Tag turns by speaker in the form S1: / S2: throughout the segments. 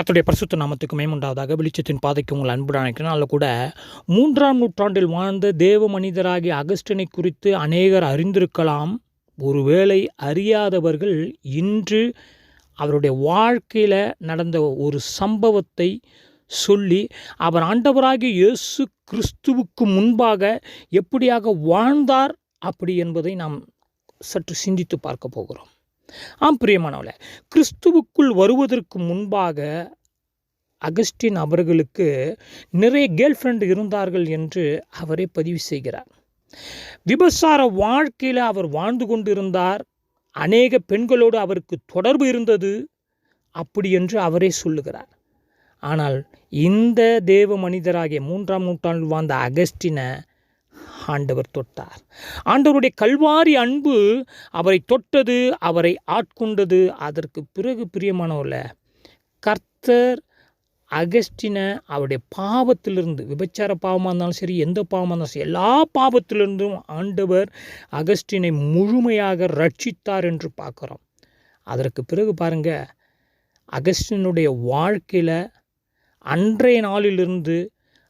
S1: கர்த்தருடைய பரிசுத்த நாமத்துக்கு மேமுண்டாவதாக. வெளிச்சத்தின் பாதைக்கு உங்கள் அன்புடன் அழைக்கிறேன். அதில் கூட 3ஆம் நூற்றாண்டில் வாழ்ந்த தேவ மனிதராகிய அகஸ்டினை குறித்து அநேகர் அறிந்திருக்கலாம். ஒருவேளை அறியாதவர்கள் இன்று அவருடைய வாழ்க்கையில் நடந்த ஒரு சம்பவத்தை சொல்லி அவர் ஆண்டவராகிய இயேசு கிறிஸ்துவுக்கு முன்பாக எப்படியாக வாழ்ந்தார் அப்படி என்பதை நாம் சற்று சிந்தித்து பார்க்க போகிறோம். பிரியமானவர்களே, கிறிஸ்துவுக்குள் வருவதற்கு முன்பாக அகஸ்டின் அவர்களுக்கு நிறைய கேர்ள் ஃப்ரெண்ட் இருந்தார்கள் என்று அவரே பதிவு செய்கிறார். விபச்சார வாழ்க்கையில் அவர் வாழ்ந்து கொண்டிருந்தார். அநேக பெண்களோடு அவருக்கு தொடர்பு இருந்தது அப்படி என்று அவரே சொல்லுகிறார். ஆனால் இந்த தேவ மனிதராகிய 3ஆம் நூற்றாண்டில் வாழ்ந்த அகஸ்டினை ஆண்டவர் தொட்டார். ஆண்டவருடைய கல்வாரி அன்பு அவரை தொட்டது, அவரை ஆட்கொண்டது. அதற்கு பிறகு பிரியமானவர்களே, கர்த்தர் அகஸ்டினை அவருடைய பாவத்திலிருந்து, விபச்சார பாவமாக இருந்தாலும் சரி, எந்த பாவமாக இருந்தாலும் சரி, எல்லா பாவத்திலிருந்தும் ஆண்டவர் அகஸ்டினை முழுமையாக ரட்சித்தார் என்று பார்க்குறோம். அதற்கு பிறகு பாருங்கள், அகஸ்டினுடைய வாழ்க்கையில் அன்றைய நாளிலிருந்து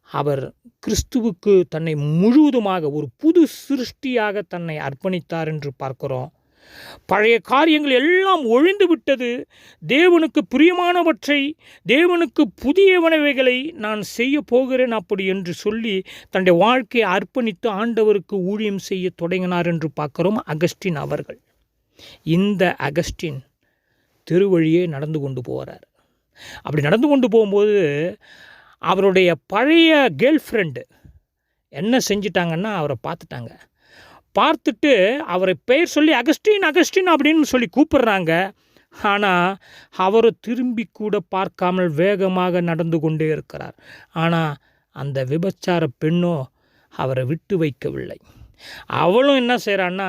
S1: அவர் கிறிஸ்துவுக்கு தன்னை முழுவதுமாக ஒரு புது சிருஷ்டியாக தன்னை அர்ப்பணித்தார் என்று பார்க்கிறோம். பழைய காரியங்கள் எல்லாம் ஒழிந்து விட்டது. தேவனுக்கு பிரியமானவற்றை, தேவனுக்கு புதியவனவைகளை நான் செய்ய போகிறேன் அப்படி என்று சொல்லி தன்னுடைய வாழ்க்கையை அர்ப்பணித்து ஆண்டவருக்கு ஊழியம் செய்ய தொடங்கினார் என்று பார்க்கிறோம் அகஸ்டின் அவர்கள். இந்த அகஸ்டின் திருவழியே நடந்து கொண்டு போகிறார். அப்படி நடந்து கொண்டு போகும்போது அவருடைய பழைய கேர்ள் ஃப்ரெண்டு என்ன செஞ்சிட்டாங்கன்னா, அவரை பார்த்துட்டாங்க. பார்த்துட்டு அவரை பெயர் சொல்லி அகஸ்டின் அகஸ்டின் அப்படின்னு சொல்லி கூப்பிட்றாங்க. ஆனால் அவர் திரும்பி கூட பார்க்காமல் வேகமாக நடந்து கொண்டே இருக்கிறார். ஆனால் அந்த விபச்சார பெண்ணோ அவரை விட்டு வைக்கவில்லை. அவளும் என்ன செய்கிறான்னா,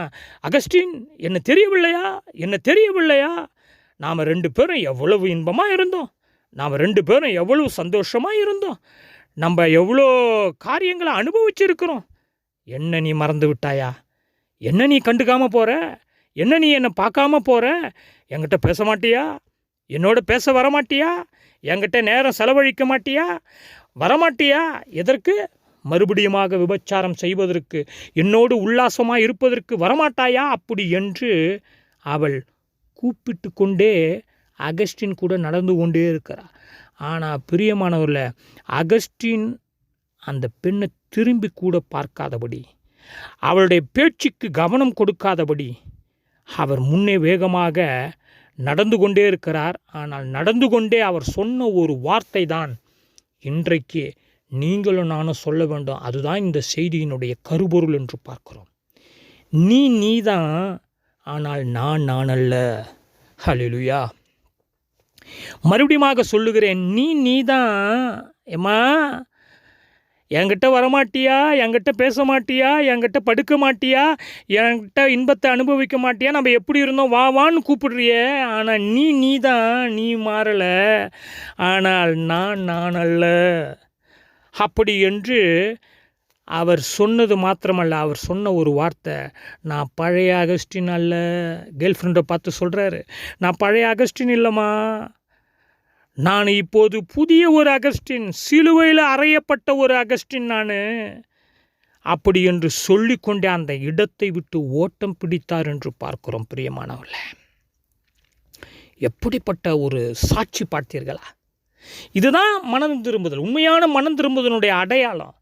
S1: அகஸ்டின் என்ன தெரியவில்லையா, நாம் 2 பேரும் எவ்வளவு இன்பமாக இருந்தோம், நாம் 2 பேரும் எவ்வளோ சந்தோஷமாக இருந்தோம், நம்ம எவ்வளோ காரியங்களை அனுபவிச்சிருக்கிறோம், என்ன நீ மறந்து விட்டாயா, என்ன நீ கண்டுக்காமல் போகிற, என்ன நீ என்னை பார்க்காம போகிற, என்கிட்ட பேச மாட்டியா, என்னோட பேச வரமாட்டியா, என்கிட்ட நேரம் செலவழிக்க மாட்டியா, வரமாட்டியா, எதற்கு, மறுபடியுமாக விபச்சாரம் செய்வதற்கு, என்னோடு உல்லாசமாக இருப்பதற்கு வரமாட்டாயா அப்படி என்று அவள் கூப்பிட்டு கொண்டே அகஸ்டின் கூட நடந்து கொண்டே இருக்கிறார். ஆனால் பிரியமானவர்களே, அகஸ்டின் அந்த பெண்ணை திரும்பி கூட பார்க்காதபடி, அவளுடைய பேச்சுக்கு கவனம் கொடுக்காதபடி அவர் முன்னே வேகமாக நடந்து கொண்டே இருக்கிறார். ஆனால் நடந்து கொண்டே அவர் சொன்ன ஒரு வார்த்தை தான் இன்றைக்கு நீங்களும் நானும் சொல்ல வேண்டும். அதுதான் இந்த செய்தியினுடைய கருப்பொருள் என்று பார்க்கிறோம். நீதான், ஆனால் நான் அல்ல. ஹல்லேலூயா. மறுபடியும் சொல்லுகிறேன், நீதான். ஏம்மா, என்கிட்ட வரமாட்டியா, என்கிட்ட பேச மாட்டியா, என்கிட்ட படுக்க மாட்டியா, என்கிட்ட இன்பத்தை அனுபவிக்க மாட்டியா, நம்ம எப்படி இருந்தோம் வான்னு கூப்பிடுறியே, ஆனால் நீதான், நீ மாறலை, ஆனால் நான் அல்ல அப்படி என்று அவர் சொன்னது மாத்திரமல்ல, அவர் சொன்ன ஒரு வார்த்தை, நான் பழைய அகஸ்டின் அல்ல. கேர்ள் ஃப்ரெண்டை பார்த்து சொல்கிறாரு, நான் பழைய அகஸ்டின் இல்லைம்மா, நான் இப்போது புதிய ஒரு அகஸ்டின், சிலுவையில் அறையப்பட்ட ஒரு அகஸ்டின் நான் அப்படி என்று சொல்லிக்கொண்டே அந்த இடத்தை விட்டு ஓட்டம் பிடித்தார் என்று பார்க்கிறோம். பிரியமானவர்களே, எப்படிப்பட்ட ஒரு சாட்சி பார்த்தீர்களா? இதுதான் மனம் திரும்புதல், உண்மையான மனம் திரும்புதனுடைய அடையாளம்,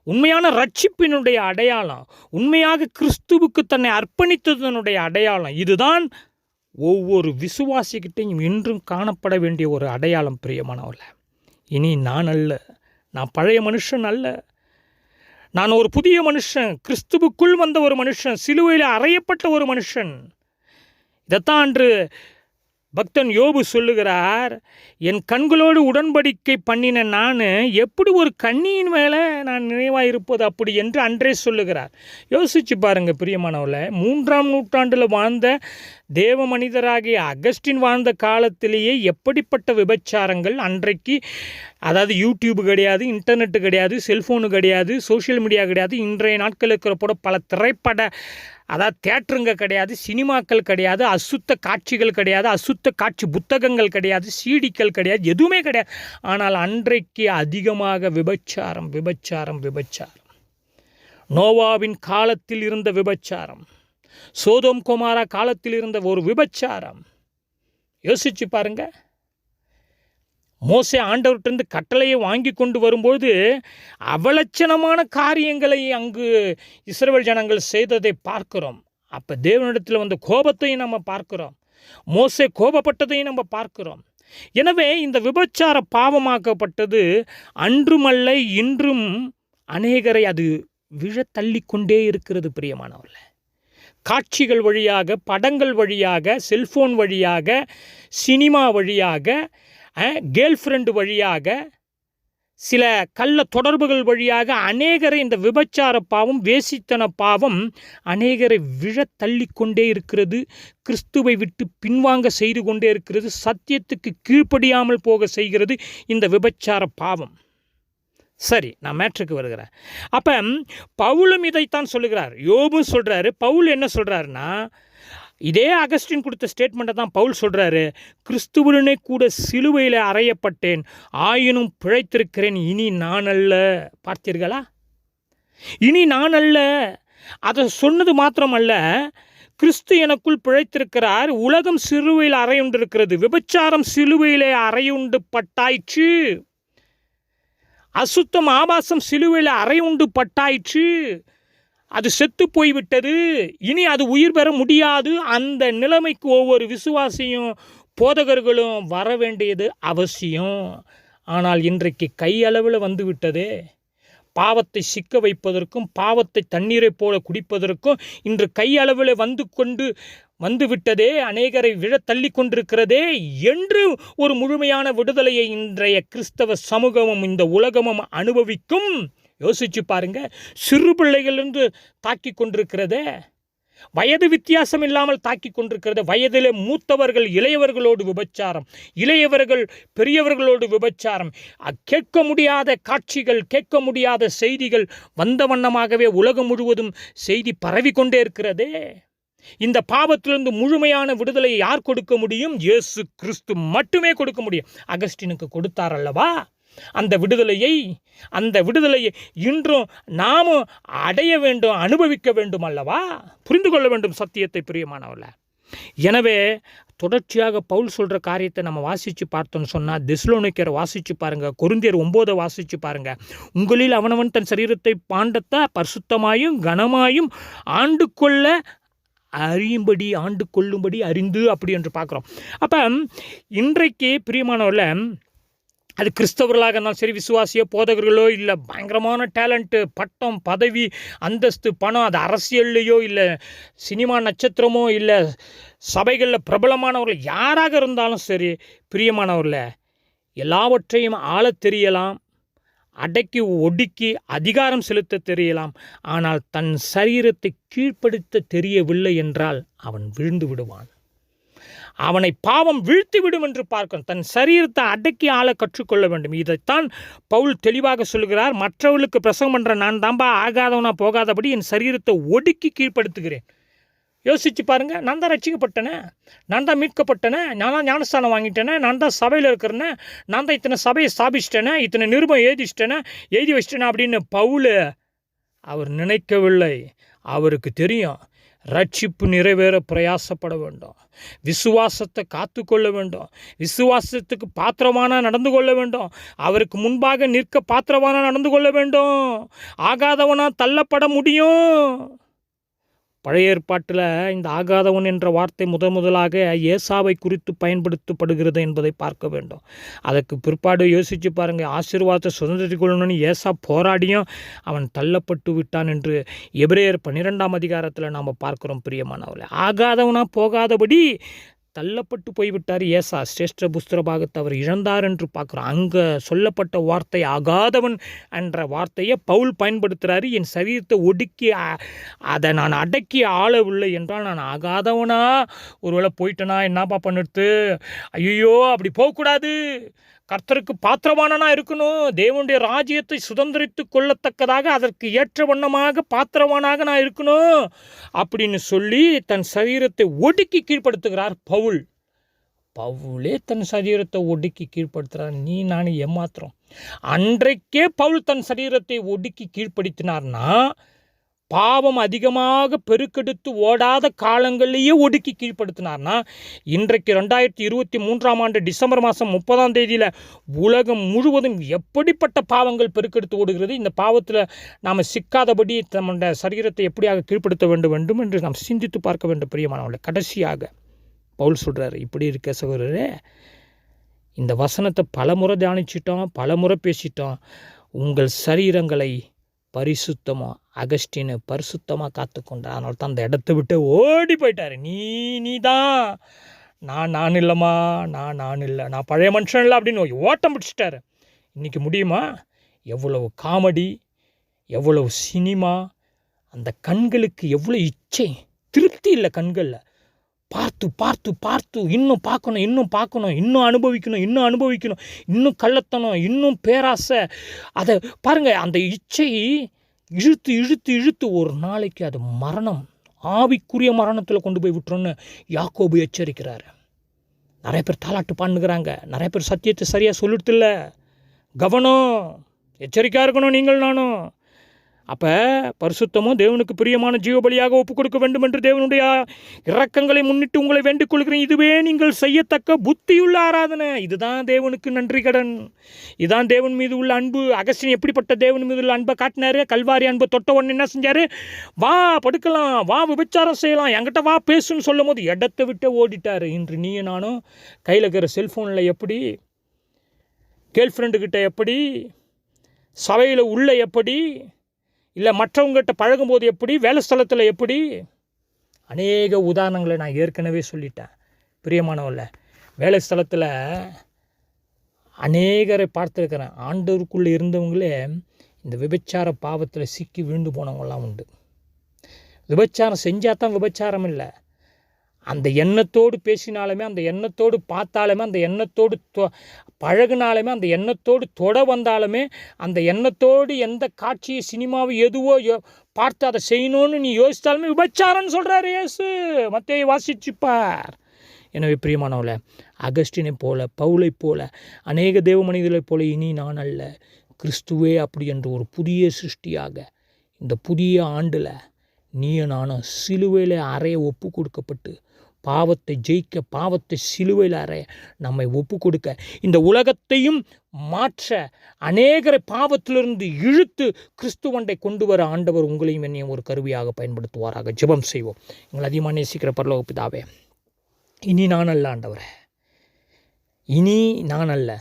S1: உண்மையான ரட்சிப்பினுடைய அடையாளம், உண்மையாக கிறிஸ்துவுக்கு தன்னை அர்ப்பணித்ததனுடைய அடையாளம். இதுதான் ஒவ்வொரு விசுவாசிக்கிட்டையும் இன்றும் காணப்பட வேண்டிய ஒரு அடையாளம். பிரியமானவர்களே, இனி நான் அல்ல, நான் பழைய மனுஷன் அல்ல, நான் ஒரு புதிய மனுஷன், கிறிஸ்துவுக்குள் வந்த ஒரு மனுஷன், சிலுவையில் அறையப்பட்ட ஒரு மனுஷன். இதைத்தான் அன்று பக்தன் யோபு சொல்லுகிறார், என் கண்களோடு உடன்படிக்கை பண்ணின நான் எப்படி ஒரு கண்ணியின் மேலே நான் நினைவாக இருப்பது அப்படி என்று அன்றே சொல்லுகிறார். யோசிச்சு பாருங்கள் பிரியமானவர்களே, 3ஆம் நூற்றாண்டில் வாழ்ந்த தேவ மனிதராகிய அகஸ்டின் வாழ்ந்த காலத்திலேயே எப்படிப்பட்ட விபச்சாரங்கள் அன்றைக்கு, அதாவது யூடியூப் கிடையாது, இன்டர்நெட்டு கிடையாது, செல்ஃபோனு கிடையாது, சோஷியல் மீடியா கிடையாது, இன்றைய நாட்கள் இருக்கிற போட பல திரைப்பட, அதாவது தேட்டருங்க கிடையாது, சினிமாக்கள் கிடையாது, அசுத்த காட்சிகள் கிடையாது, அசுத்த காட்சி புத்தகங்கள் கிடையாது, சீடிக்கள் கிடையாது, எதுவுமே கிடையாது. ஆனால் அன்றைக்கு அதிகமாக விபச்சாரம் விபச்சாரம் விபச்சாரம். நோவாவின் காலத்தில் இருந்த விபச்சாரம், சோதோம் கொமாரா காலத்தில் இருந்த ஒரு விபச்சாரம். யோசிச்சு பாருங்க. மோசே ஆண்டவர்கிட்ட கட்டளையை வாங்கி கொண்டு வரும்போது அவலட்சணமான காரியங்களை அங்கு இஸ்ரவேல் ஜனங்கள் செய்ததை பார்க்கிறோம். அப்போ தேவனிடத்தில் வந்த கோபத்தையும் நம்ம பார்க்கிறோம், மோசே கோபப்பட்டதையும் நம்ம பார்க்கிறோம். எனவே இந்த விபச்சார பாவமாக்கப்பட்டது அன்றுமல்ல இன்றும் அநேகரை அது விழ தள்ளி கொண்டே இருக்கிறது. பிரியமானவர்களே, காட்சிகள் வழியாக, படங்கள் வழியாக, செல்ஃபோன் வழியாக, சினிமா வழியாக, கேர்ள் ஃப்ரெண்டு வழியாக, சில கள்ள தொடர்புகள் வழியாக அநேகரை இந்த விபச்சார பாவம், வேசித்தன பாவம் அநேகரை விழ தள்ளி கொண்டே இருக்கிறது. கிறிஸ்துவை விட்டு பின்வாங்க செய்து கொண்டே இருக்கிறது. சத்தியத்துக்கு கீழ்ப்படியாமல் போக செய்கிறது இந்த விபச்சார பாவம். சரி, நான் மேட்ருக்கு வருகிறேன். அப்போ பவுலும் இதைத்தான் சொல்லுகிறார், யோபும் சொல்கிறாரு. பவுல் என்ன சொல்கிறாருன்னா, இதே அகஸ்டின் கொடுத்த ஸ்டேட்மெண்ட்டை தான் பவுல் சொல்கிறாரு. கிறிஸ்துவுடனே கூட சிலுவையில் அறையப்பட்டேன், ஆயினும் பிழைத்திருக்கிறேன், இனி நான் அல்ல. பார்த்தீர்களா? இனி நான் அல்ல. அதை சொன்னது மாத்திரமல்ல, கிறிஸ்து எனக்குள் பிழைத்திருக்கிறார். உலகம் சிலுவையில் அறையுண்டிருக்கிறது. விபச்சாரம் சிலுவையிலே அறையுண்டு பட்டாயிற்று. அசுத்தம் ஆபாசம் சிலுவையில் அறையுண்டு பட்டாயிற்று. அது செத்து போய்விட்டது. இனி அது உயிர் பெற முடியாது. அந்த நிலைமைக்கு ஒவ்வொரு விசுவாசியும் போதகர்களும் வர வேண்டியது அவசியம். ஆனால் இன்றைக்கு கையளவில் வந்து விட்டதே. பாவத்தை சிக்க வைப்பதற்கும், பாவத்தை தண்ணீரை போல குடிப்பதற்கும் இன்று கையளவில் வந்து விட்டதே, அநேகரை விழ தள்ளி கொண்டிருக்கிறதே என்று ஒரு முழுமையான விடுதலையை இன்றைய கிறிஸ்தவ சமூகமும் இந்த உலகமும் அனுபவிக்கும். யோசிச்சு பாருங்க. சிறு பிள்ளைகளிலிருந்து தாக்கி கொண்டிருக்கிறதே, வயது வித்தியாசம் இல்லாமல் தாக்கி கொண்டிருக்கிறது. வயதிலே மூத்தவர்கள் இளையவர்களோடு விபச்சாரம், இளையவர்கள் பெரியவர்களோடு விபச்சாரம், கேட்க முடியாத காட்சிகள், கேட்க முடியாத செய்திகள் வந்த வண்ணமாகவே உலகம் முழுவதும் செய்தி பரவி கொண்டே இருக்கிறதே. இந்த பாவத்திலிருந்து முழுமையான விடுதலையை யார் கொடுக்க முடியும்? இயேசு கிறிஸ்து மட்டுமே கொடுக்க முடியும். அகஸ்டினுக்கு கொடுத்தார் அல்லவா அந்த விடுதலையை இன்றும் நாமும் அடைய வேண்டும், அனுபவிக்க வேண்டும் அல்லவா? புரிந்து கொள்ள வேண்டும் சத்தியத்தை, பிரியமானவர்களே. எனவே தொடர்ச்சியாக பவுல் சொல்கிற காரியத்தை நம்ம வாசித்து பார்த்தோன்னு சொன்னால், தெசலோனிக்கரை வாசித்து பாருங்கள், கொரிந்தியர் 9 வாசித்து பாருங்கள். உங்களில் அவனவன் தன் சரீரத்தை பாண்டத்தை பரிசுத்தமாயும் கனமாயும் ஆண்டு கொள்ள அறியும்படி, ஆண்டு கொள்ளும்படி அறிந்து, அப்படி என்று பார்க்குறோம். அப்போ இன்றைக்கு பிரியமானவர்களே, அது கிறிஸ்தவர்களாக இருந்தாலும் சரி, விசுவாசியோ போதகர்களோ, இல்லை பயங்கரமான டேலண்ட்டு, பட்டம், பதவி, அந்தஸ்து, பணம், அது அரசியல்லையோ இல்லை சினிமா நட்சத்திரமோ இல்லை சபைகளில் பிரபலமானவர்கள் யாராக இருந்தாலும் சரி, பிரியமானவர்களே, எல்லாவற்றையும் ஆளத் தெரியலாம், அடக்கி ஒடுக்கி அதிகாரம் செலுத்த தெரியலாம். ஆனால் தன் சரீரத்தை கீழ்ப்படுத்த தெரியவில்லை என்றால் அவன் விழுந்து விடுவான். அவனை பாவம் வீழ்த்தி விடும் என்று பார்க்கணும். தன் சரீரத்தை அடக்கி ஆள கற்றுக்கொள்ள வேண்டும். இதைத்தான் பவுல் தெளிவாக சொல்கிறார். மற்றவர்களுக்கு பிரசங்கம் பண்ணுற நான் தான்பா ஆகாதவனா போகாதபடி என் சரீரத்தை ஒடுக்கி கீழ்ப்படுத்துகிறேன். யோசிச்சு பாருங்க. நான் தான் ரட்சிக்கப்பட்டேனே, நான் தான் மீட்கப்பட்டேனே, நான் தான் ஞானஸ்தானம் வாங்கிட்டேனே, நான் தான் சபையில் இருக்கிறேனே, நான் தான் இத்தனை சபையை ஸ்தாபிச்சிட்டேனே, இத்தனை நிருபம் எழுதி வச்சிட்டேனே அப்படின்னு பவுல் அவர் நினைக்கவில்லை. அவருக்கு தெரியும், ரட்சிப்பு நிறைவேற பிரயாசப்பட வேண்டும், விசுவாசத்தை காத்து கொள்ள வேண்டும், விசுவாசத்துக்கு பாத்திரமான நடந்து கொள்ள வேண்டும், அவருக்கு முன்பாக நிற்க பாத்திரமான நடந்து கொள்ள வேண்டும். ஆகாதவனா தள்ளப்பட முடியும். பழைய ஏற்பாட்டில் இந்த ஆகாதவன் என்ற வார்த்தை முதலாக ஏசாவை குறித்து பயன்படுத்தப்படுகிறது என்பதை பார்க்க வேண்டும். அதற்கு பிற்பாடு யோசித்து பாருங்கள், ஆசீர்வாதத்தை சுதந்திரித்துக் கொள்ளணும்னு ஏசா போராடியும் அவன் தள்ளப்பட்டு விட்டான் என்று எபிரேயர் 12ஆம் அதிகாரத்தில் நாம் பார்க்குறோம். பிரியமானவர்களே, ஆகாதவனா போகாதபடி தள்ளப்பட்டு போய்விட்டார். ஏசா சிரேஷ்ட புஸ்தர பாகத்தை அவர் இழந்தார் என்று பார்க்குறோம். அங்கே சொல்லப்பட்ட வார்த்தை ஆகாதவன் என்ற வார்த்தையை பவுல் பயன்படுத்துகிறாரு. என் சரீரத்தை ஒடுக்கி அதை நான் அடக்கி ஆளவில்லை என்றால் நான் ஆகாதவனா ஒருவேளை போயிட்டேனா என்னப்பா பண்ணிடுத்து, ஐயோ அப்படி போகக்கூடாது, கர்த்தருக்கு பாத்திரவானனா இருக்கணும், தேவனுடைய ராஜ்யத்தை சுதந்திரித்து கொள்ளத்தக்கதாக அதற்கு ஏற்ற வண்ணமாக பாத்திரவானாக நான் இருக்கணும் அப்படின்னு சொல்லி தன் சரீரத்தை ஒடுக்கி கீழ்ப்படுத்துகிறார் பவுல். பவுலே தன் சரீரத்தை ஒடுக்கி கீழ்ப்படுத்துகிறார். நீ நான் ஏமாத்திரம். அன்றைக்கே பவுல் தன் சரீரத்தை ஒடுக்கி கீழ்ப்படுத்தினார்னா பாவம் அதிகமாக பெருக்கெடுத்து ஓடாத காலங்களிலேயே ஒடுக்கி கீழ்ப்படுத்தினார்னா இன்றைக்கு 2023 டிசம்பர் மாதம் 30 உலகம் முழுவதும் எப்படிப்பட்ட பாவங்கள் பெருக்கெடுத்து ஓடுகிறது. இந்த பாவத்தில் நாம் சிக்காதபடி நம்முடைய சரீரத்தை எப்படியாக கீழ்ப்படுத்த வேண்டும் என்று நாம் சிந்தித்து பார்க்க வேண்டும் பிரியமானவர்களே. கடைசியாக பவுல் சொல்கிறார், இப்படி இருக்க சகோதரரே, இந்த வசனத்தை பலமுறை தியானிச்சிட்டோம், பலமுறை பேசிட்டோம். உங்கள் சரீரங்களை பரிசுத்தமாக அகஸ்டின் பரிசுத்தமாக காத்துக்கொண்டார். அதனால தான் அந்த இடத்த விட்டு ஓடி போயிட்டார். நீ தான், நான் இல்லைம்மா, நான் இல்லை, நான் பழைய மனுஷன் இல்லை அப்படின்னு ஓட்டம் பிடிச்சிட்டாரு. இன்றைக்கி முடியுமா? எவ்வளவு காமெடி, எவ்வளவு சினிமா, அந்த கண்களுக்கு எவ்வளோ இச்சை, திருப்தி இல்லை கண்களில். பார்த்து பார்த்து பார்த்து இன்னும் பார்க்கணும், இன்னும் அனுபவிக்கணும், இன்னும் கள்ளத்தனம், இன்னும் பேராசை. அதை பாருங்கள், அந்த இச்சை இழுத்து ஒரு நாளைக்கு அது மரணம், ஆவிக்குரிய மரணத்தில் கொண்டு போய் விட்டுறோன்னு யாக்கோபு எச்சரிக்கிறார். நிறைய பேர் தாலாட்டு பாடுகிறாங்க, நிறைய பேர் சத்தியத்தை சரியாக சொல்லிட்டு இல்லை. கவனம், எச்சரிக்கையாக இருக்கணும் நீங்கள் நானும். அப்போ பரிசுத்தமும் தேவனுக்கு பிரியமான ஜீவபலியாக ஒப்புக் கொடுக்க வேண்டும் என்று தேவனுடைய இரக்கங்களை முன்னிட்டு உங்களை வேண்டிக் கொள்கிறேன். இதுவே நீங்கள் செய்யத்தக்க புத்தியுள்ள ஆராதனை. இதுதான் தேவனுக்கு நன்றி கடன், இதுதான் தேவன் மீது உள்ள அன்பு. அகஸ்டின் எப்படிப்பட்ட தேவன் மீது உள்ள அன்பை காட்டினாரு? கல்வாரி அன்பை தொட்ட உடனே என்ன செஞ்சார்? வா படுக்கலாம், வா விபச்சாரம் செய்யலாம், என்கிட்ட வா பேசுன்னு சொல்லும் போது இடத்தை விட்டு ஓடிட்டார். இன்று நீயும் நானும் கையில் இருக்கிற செல்ஃபோனில் எப்படி, கேர்ள் ஃப்ரெண்டுக்கிட்ட எப்படி, சபையில் உள்ள எப்படி, இல்லை மற்றவங்ககிட்ட பழகும்போது எப்படி, வேலை ஸ்தலத்தில் எப்படி, அநேக உதாரணங்களை நான் ஏற்கனவே சொல்லிட்டேன் பிரியமானவல்ல. வேலை ஸ்தலத்தில் அநேகரை பார்த்துருக்கிறேன். ஆண்டவருக்குள்ளே இருந்தவங்களே இந்த விபச்சார பாவத்தில் சிக்கி விழுந்து போனவங்களாம் உண்டு. விபச்சாரம் செஞ்சால் தான் விபச்சாரம் இல்லை, அந்த எண்ணத்தோடு பேசினாலுமே, அந்த எண்ணத்தோடு பார்த்தாலுமே, அந்த எண்ணத்தோடு பழகினாலுமே, அந்த எண்ணத்தோடு தொட வந்தாலுமே, அந்த எண்ணத்தோடு எந்த காட்சியை சினிமாவை எதுவோ பார்த்து அதை செய்யணும்னு நீ யோசித்தாலுமே விபச்சாரம்னு சொல்கிறாரு இயேசு. மத்தேயு வாசிச்சுப்பார். எனவே பிரியமானவளை, அகஸ்டினை போல, பவுலை போல, அநேக தேவ மனிதர்களைப் போல இனி நான் அல்ல, கிறிஸ்துவே அப்படி என்று ஒரு புதிய சிருஷ்டியாக இந்த புதிய ஆண்டில் நீயும் நானும் சிலுவையில் அறைய ஒப்பு கொடுக்கப்பட்டு பாவத்தை ஜெயிக்க, பாவத்தை சிலுவையில் அறைய நம்மை ஒப்பு கொடுக்க, இந்த உலகத்தையும் மாற்ற, அநேகரை பாவத்திலிருந்து இழுத்து கிறிஸ்துவண்டை கொண்டு வர ஆண்டவர் உங்களையும் என்னையும் ஒரு கருவியாக பயன்படுத்துவாராக. ஜெபம் செய்வோம். எங்களை அதிகமாக நேசிக்கிற பரலோக பிதாவே, இனி நான் அல்ல ஆண்டவரே, இனி நான் அல்ல,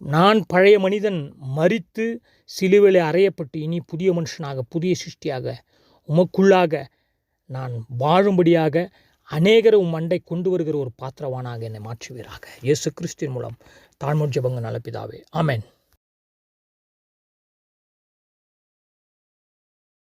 S1: நான் பழைய மனிதன் மரித்து சிலுவையில் அறையப்பட்டு இனி புதிய மனுஷனாக, புதிய சிருஷ்டியாக உமக்குள்ளாக நான் வாழும்படியாக அநேகரை மண்டை கொண்டு வருகிற ஒரு பாத்திரவானாக என்னை மாற்றுவீராக. இயேசு கிறிஸ்துவின் மூலம் தாழ்மை ஜெபங்க நல்ல பிதாவே, ஆமென்.